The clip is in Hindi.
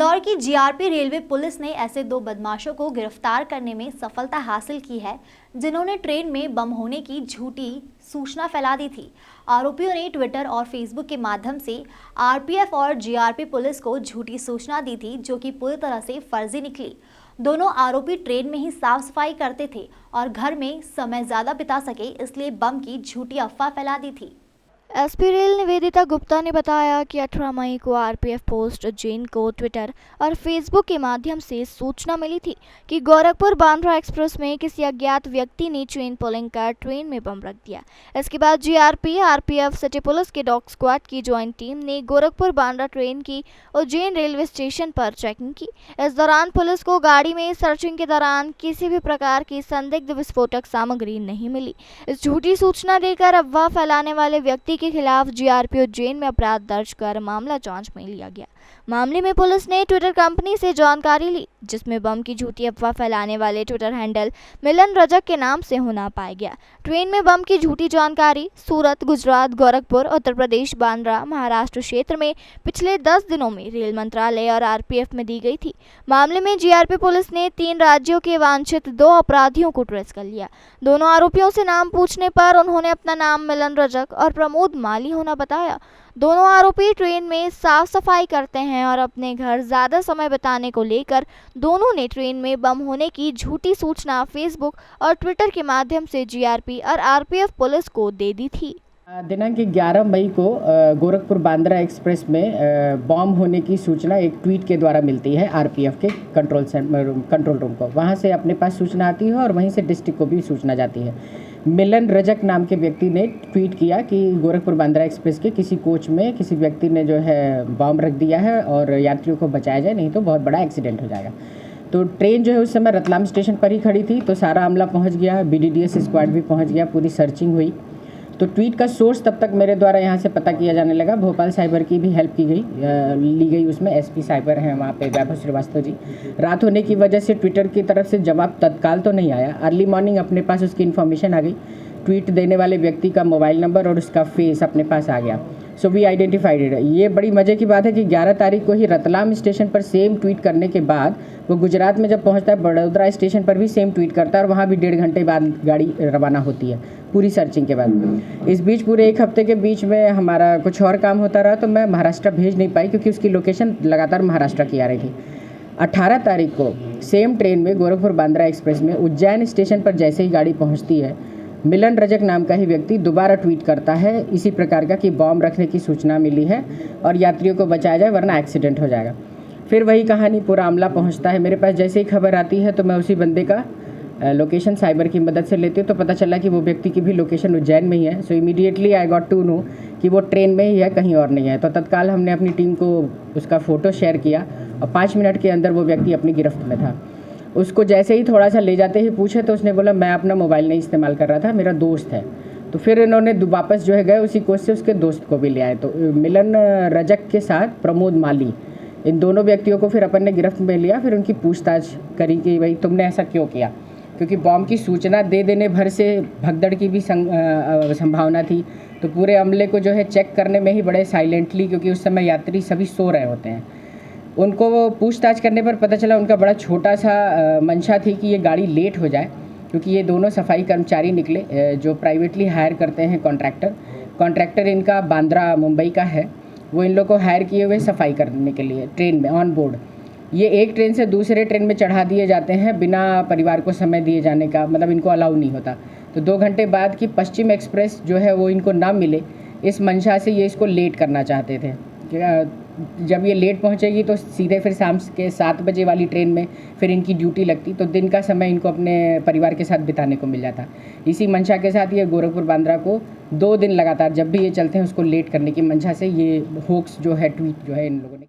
इंदौर की जीआरपी रेलवे पुलिस ने ऐसे दो बदमाशों को गिरफ्तार करने में सफलता हासिल की है जिन्होंने ट्रेन में बम होने की झूठी सूचना फैला दी थी। आरोपियों ने ट्विटर और फेसबुक के माध्यम से आरपीएफ और जीआरपी पुलिस को झूठी सूचना दी थी, जो कि पूरी तरह से फर्जी निकली। दोनों आरोपी ट्रेन में ही साफ सफाई करते थे और घर में समय ज्यादा बिता सके, इसलिए बम की झूठी अफवाह फैला दी थी। एसपी रेल निवेदिता गुप्ता ने बताया कि 18 मई को आरपीएफ पोस्ट जैन को ट्विटर और फेसबुक के माध्यम से सूचना मिली थी कि गोरखपुर बांद्रा एक्सप्रेस में किसी अज्ञात व्यक्ति ने चेन पुलिंग कर ट्रेन में बम रख दिया। इसके बाद जीआरपी, आरपीएफ, सिटी पुलिस के डॉग स्क्वाड की ज्वाइंट टीम ने गोरखपुर बांद्रा ट्रेन की उज्जैन रेलवे स्टेशन पर चेकिंग की। इस दौरान पुलिस को गाड़ी में सर्चिंग के दौरान किसी भी प्रकार की संदिग्ध विस्फोटक सामग्री नहीं मिली। इस झूठी सूचना देकर अफवाह फैलाने वाले व्यक्ति के खिलाफ जीआरपी उज्जैन में अपराध दर्ज कर मामला जांच में लिया गया। मामले में पुलिस ने ट्विटर कंपनी से जानकारी ली, जिसमें बम की झूठी अफवाह फैलाने वाले ट्विटर हैंडल मिलन रजक के नाम से होना पाया गया। ट्रेन में बम की झूठी जानकारी सूरत, गुजरात, गोरखपुर, उत्तर प्रदेश, बांद्रा, महाराष्ट्र क्षेत्र में पिछले 10 दिनों में रेल मंत्रालय और आरपीएफ में दी गई थी। मामले में जीआरपी पुलिस ने 3 राज्यों के वांछित 2 अपराधियों को ट्रेस कर लिया। दोनों आरोपियों से नाम पूछने पर उन्होंने अपना नाम मिलन रजक और प्रमोद माली होना बताया। दोनों आरोपी ट्रेन में साफ सफाई करते हैं और अपने घर ज्यादा समय बिताने को लेकर दोनों ने ट्रेन में बम होने की झूठी सूचना फेसबुक और ट्विटर के माध्यम से जीआरपी और आरपीएफ पुलिस को दे दी थी। दिनांक 11 मई को गोरखपुर बांद्रा एक्सप्रेस में बॉम्ब होने की सूचना एक ट्वीट के द्वारा मिलती है आरपीएफ के कंट्रोल रूम को। वहां से अपने पास सूचना आती है और वहीं से डिस्ट्रिक्ट को भी सूचना जाती है। मिलन रजक नाम के व्यक्ति ने ट्वीट किया कि गोरखपुर बांद्रा एक्सप्रेस के किसी कोच में किसी व्यक्ति ने जो है बॉम्ब रख दिया है और यात्रियों को बचाया जाए, नहीं तो बहुत बड़ा एक्सीडेंट हो जाएगा। तो ट्रेन जो है उस समय रतलाम स्टेशन पर ही खड़ी थी, तो सारा अमला पहुँच गया, बीडीडीएस स्क्वाड भी पहुँच गया, पूरी सर्चिंग हुई। तो ट्वीट का सोर्स तब तक मेरे द्वारा यहाँ से पता किया जाने लगा। भोपाल साइबर की भी हेल्प की गई ली गई। उसमें एसपी साइबर हैं वहाँ पे, वैभव श्रीवास्तव जी। रात होने की वजह से ट्विटर की तरफ से जवाब तत्काल तो नहीं आया। अर्ली मॉर्निंग अपने पास उसकी इन्फॉर्मेशन आ गई। ट्वीट देने वाले व्यक्ति का मोबाइल नंबर और उसका फेस अपने पास आ गया। So we identified it. ये बड़ी मज़े की बात है कि 11 तारीख को ही रतलाम स्टेशन पर सेम ट्वीट करने के बाद वो गुजरात में जब पहुंचता है बड़ोदरा स्टेशन पर भी सेम ट्वीट करता है और वहाँ भी 1.5 घंटे बाद गाड़ी रवाना होती है पूरी सर्चिंग के बाद। इस बीच पूरे 1 हफ्ते के बीच में हमारा कुछ और काम होता रहा, तो मैं महाराष्ट्र भेज नहीं पाई क्योंकि उसकी लोकेशन लगातार महाराष्ट्र की आ रही थी। 18 तारीख को सेम ट्रेन में गोरखपुर बांद्रा एक्सप्रेस में उज्जैन स्टेशन पर जैसे ही गाड़ी पहुँचती है, मिलन रजक नाम का ही व्यक्ति दोबारा ट्वीट करता है इसी प्रकार का कि बॉम्ब रखने की सूचना मिली है और यात्रियों को बचाया जाए वरना एक्सीडेंट हो जाएगा। फिर वही कहानी, पूरा अमला पहुंचता है मेरे पास। जैसे ही खबर आती है तो मैं उसी बंदे का लोकेशन साइबर की मदद से लेती हूँ, तो पता चला कि वो व्यक्ति की भी लोकेशन उज्जैन में ही है। So immediately I got to know कि वो ट्रेन में ही है, कहीं और नहीं है। तो तत्काल हमने अपनी टीम को उसका फ़ोटो शेयर किया और 5 मिनट के अंदर वो व्यक्ति अपनी गिरफ्त में था। उसको जैसे ही थोड़ा सा ले जाते ही पूछे तो उसने बोला मैं अपना मोबाइल नहीं इस्तेमाल कर रहा था, मेरा दोस्त है। तो फिर इन्होंने वापस जो है गए उसी कोच से उसके दोस्त को भी ले आए। तो मिलन रजक के साथ प्रमोद माली, इन दोनों व्यक्तियों को फिर अपन ने गिरफ्त में लिया। फिर उनकी पूछताछ करी कि भाई तुमने ऐसा क्यों किया, क्योंकि बॉम्ब की सूचना दे देने भर से भगदड़ की भी संभावना थी। तो पूरे अमले को जो है चेक करने में ही बड़े साइलेंटली, क्योंकि उस समय यात्री सभी सो रहे होते हैं, उनको पूछताछ करने पर पता चला उनका बड़ा छोटा सा मंशा थी कि ये गाड़ी लेट हो जाए, क्योंकि ये दोनों सफाई कर्मचारी निकले जो प्राइवेटली हायर करते हैं कॉन्ट्रैक्टर इनका बांद्रा मुंबई का है। वो इन लोग को हायर किए हुए सफाई करने के लिए ट्रेन में ऑन बोर्ड। ये एक ट्रेन से दूसरे ट्रेन में चढ़ा दिए जाते हैं बिना परिवार को समय दिए जाने का, मतलब इनको अलाउ नहीं होता। तो 2 घंटे बाद की पश्चिम एक्सप्रेस जो है वो इनको ना मिले, इस मंशा से ये इसको लेट करना चाहते थे। जब ये लेट पहुंचेगी तो सीधे फिर शाम के 7 बजे वाली ट्रेन में फिर इनकी ड्यूटी लगती, तो दिन का समय इनको अपने परिवार के साथ बिताने को मिल जाता। इसी मंशा के साथ ये गोरखपुर बांद्रा को 2 दिन लगातार जब भी ये चलते हैं उसको लेट करने की मंशा से ये होक्स जो है ट्वीट जो है इन लोगों ने